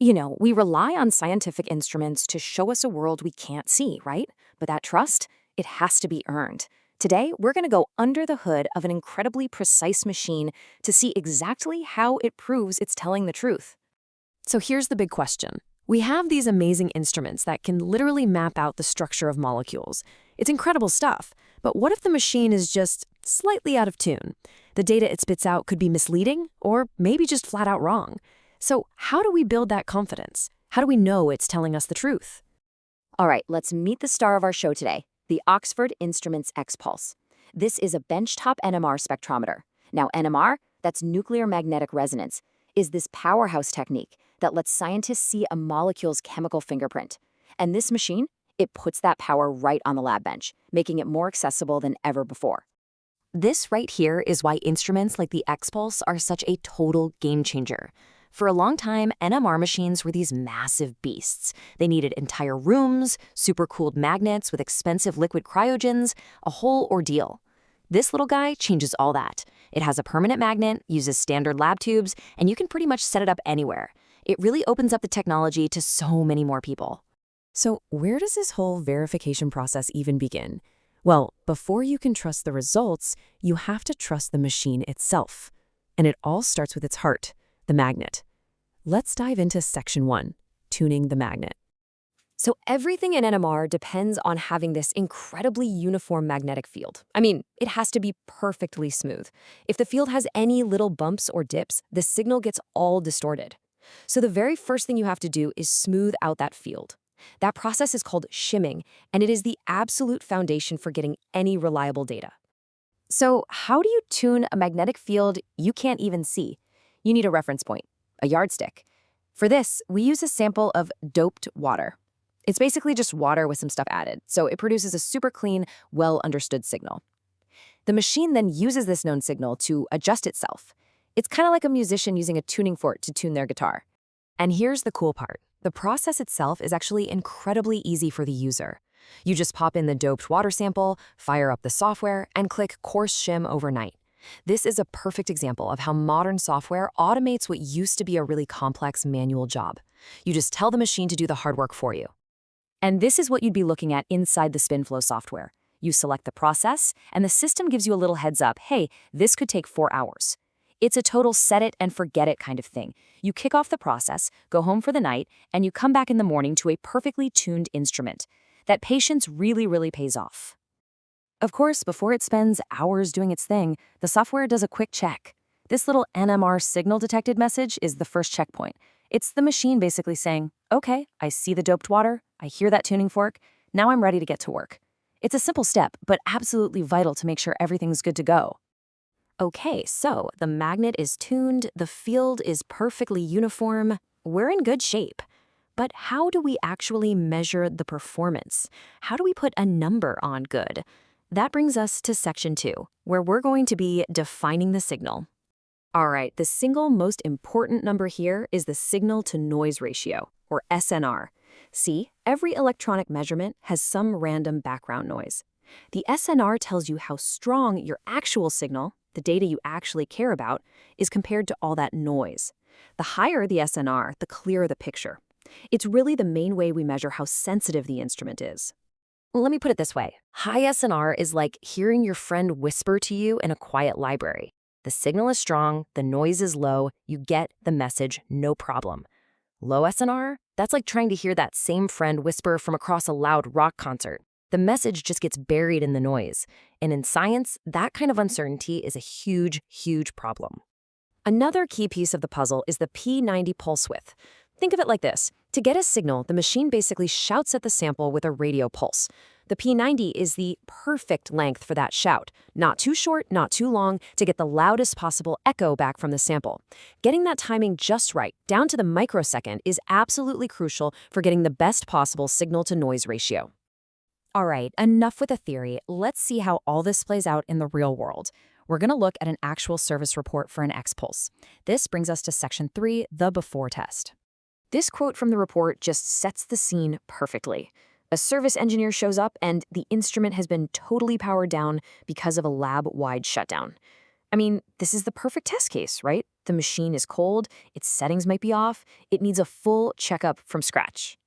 We rely on scientific instruments to show us a world we can't see, right? But that trust, it has to be earned. Today, we're going to go under the hood of an incredibly precise machine to see exactly how it proves it's telling the truth. So here's the big question. We have these amazing instruments that can literally map out the structure of molecules. It's incredible stuff. But what if the machine is just slightly out of tune? The data it spits out could be misleading or maybe just flat out wrong. So how do we build that confidence? How do we know it's telling us the truth? All right, let's meet the star of our show today, the Oxford Instruments X-Pulse. This is a benchtop NMR spectrometer. Now, NMR, that's nuclear magnetic resonance, is this powerhouse technique that lets scientists see a molecule's chemical fingerprint. And this machine, it puts that power right on the lab bench, making it more accessible than ever before. This right here is why instruments like the X-Pulse are such a total game changer. For a long time, NMR machines were these massive beasts. They needed entire rooms, super-cooled magnets with expensive liquid cryogens, a whole ordeal. This little guy changes all that. It has a permanent magnet, uses standard lab tubes, and you can pretty much set it up anywhere. It really opens up the technology to so many more people. So where does this whole verification process even begin? Well, before you can trust the results, you have to trust the machine itself. And it all starts with its heart, the magnet. Let's dive into Section 1, tuning the magnet. So everything in NMR depends on having this incredibly uniform magnetic field. I mean, it has to be perfectly smooth. If the field has any little bumps or dips, the signal gets all distorted. So the very first thing you have to do is smooth out that field. That process is called shimming, and it is the absolute foundation for getting any reliable data. So how do you tune a magnetic field you can't even see? You need a reference point, a yardstick. For this, we use a sample of doped water. It's basically just water with some stuff added, so it produces a super clean, well-understood signal. The machine then uses this known signal to adjust itself. It's kind of like a musician using a tuning fork to tune their guitar. And here's the cool part. The process itself is actually incredibly easy for the user. You just pop in the doped water sample, fire up the software, and click Coarse Shim Overnight. This is a perfect example of how modern software automates what used to be a really complex manual job. You just tell the machine to do the hard work for you. And this is what you'd be looking at inside the SpinFlow software. You select the process, and the system gives you a little heads up, hey, this could take 4 hours. It's a total set it and forget it kind of thing. You kick off the process, go home for the night, and you come back in the morning to a perfectly tuned instrument. That patience really, really pays off. Of course, before it spends hours doing its thing, the software does a quick check. This little NMR signal detected message is the first checkpoint. It's the machine basically saying, okay, I see the doped water, I hear that tuning fork, now I'm ready to get to work. It's a simple step, but absolutely vital to make sure everything's good to go. Okay, so the magnet is tuned, the field is perfectly uniform, we're in good shape. But how do we actually measure the performance? How do we put a number on good? That brings us to Section 2, where we're going to be defining the signal. All right, the single most important number here is the signal-to-noise ratio, or SNR. See, every electronic measurement has some random background noise. The SNR tells you how strong your actual signal, the data you actually care about, is compared to all that noise. The higher the SNR, the clearer the picture. It's really the main way we measure how sensitive the instrument is. Let me put it this way. High SNR is like hearing your friend whisper to you in a quiet library. The signal is strong, the noise is low, you get the message, no problem. Low SNR? That's like trying to hear that same friend whisper from across a loud rock concert. The message just gets buried in the noise. And in science, that kind of uncertainty is a huge, huge problem. Another key piece of the puzzle is the P90 pulse width. Think of it like this. To get a signal, the machine basically shouts at the sample with a radio pulse. The P90 is the perfect length for that shout. Not too short, not too long, to get the loudest possible echo back from the sample. Getting that timing just right, down to the microsecond, is absolutely crucial for getting the best possible signal-to-noise ratio. All right, enough with the theory. Let's see how all this plays out in the real world. We're going to look at an actual service report for an X-Pulse. This brings us to Section 3, the before test. This quote from the report just sets the scene perfectly. A service engineer shows up and the instrument has been totally powered down because of a lab-wide shutdown. I mean, this is the perfect test case, right? The machine is cold, its settings might be off, it needs a full checkup from scratch.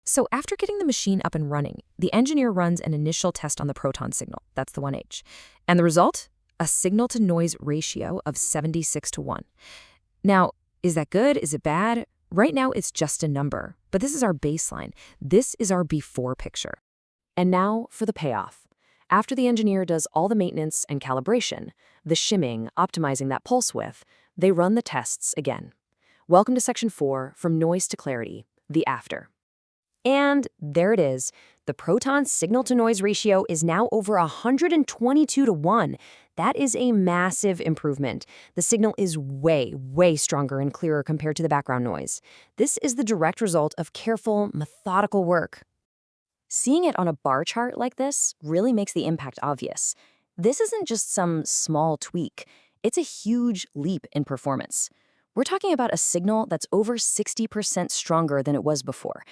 So after getting the machine up and running, the engineer runs an initial test on the proton signal, that's the 1H. And the result? A signal-to-noise ratio of 76:1. Now, is that good? Is it bad? Right now, it's just a number, but this is our baseline. This is our before picture. And now for the payoff. After the engineer does all the maintenance and calibration, the shimming, optimizing that pulse width, they run the tests again. Welcome to Section 4, From Noise to Clarity, the after. And there it is. The proton signal-to-noise ratio is now over 122:1. That is a massive improvement. The signal is way, way stronger and clearer compared to the background noise. This is the direct result of careful, methodical work. Seeing it on a bar chart like this really makes the impact obvious. This isn't just some small tweak. It's a huge leap in performance. We're talking about a signal that's over 60% stronger than it was before.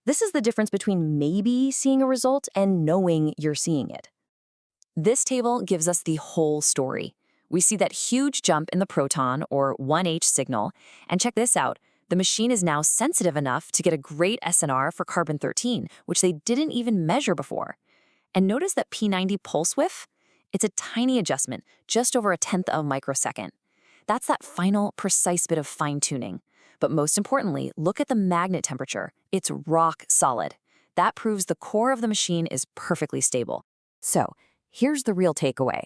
This is the difference between maybe seeing a result and knowing you're seeing it. This table gives us the whole story. We see that huge jump in the proton, or 1H signal, and check this out. The machine is now sensitive enough to get a great SNR for carbon-13, which they didn't even measure before. And notice that P90 pulse width? It's a tiny adjustment, just over 1/10 of a microsecond. That's that final, precise bit of fine-tuning. But most importantly, look at the magnet temperature. It's rock solid. That proves the core of the machine is perfectly stable. So, here's the real takeaway.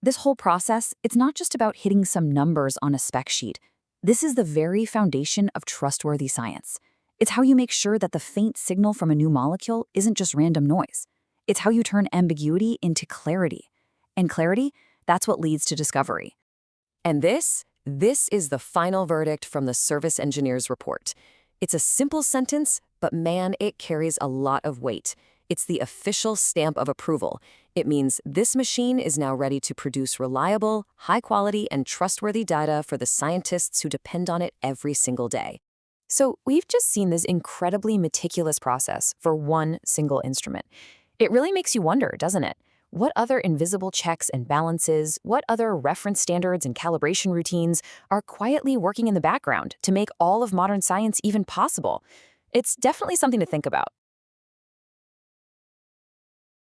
This whole process, it's not just about hitting some numbers on a spec sheet. This is the very foundation of trustworthy science. It's how you make sure that the faint signal from a new molecule isn't just random noise. It's how you turn ambiguity into clarity. And clarity, that's what leads to discovery. And this is the final verdict from the service engineer's report. It's a simple sentence, but man, it carries a lot of weight. It's the official stamp of approval. It means this machine is now ready to produce reliable, high-quality, and trustworthy data for the scientists who depend on it every single day. So we've just seen this incredibly meticulous process for one single instrument. It really makes you wonder, doesn't it? What other invisible checks and balances, what other reference standards and calibration routines are quietly working in the background to make all of modern science even possible? It's definitely something to think about.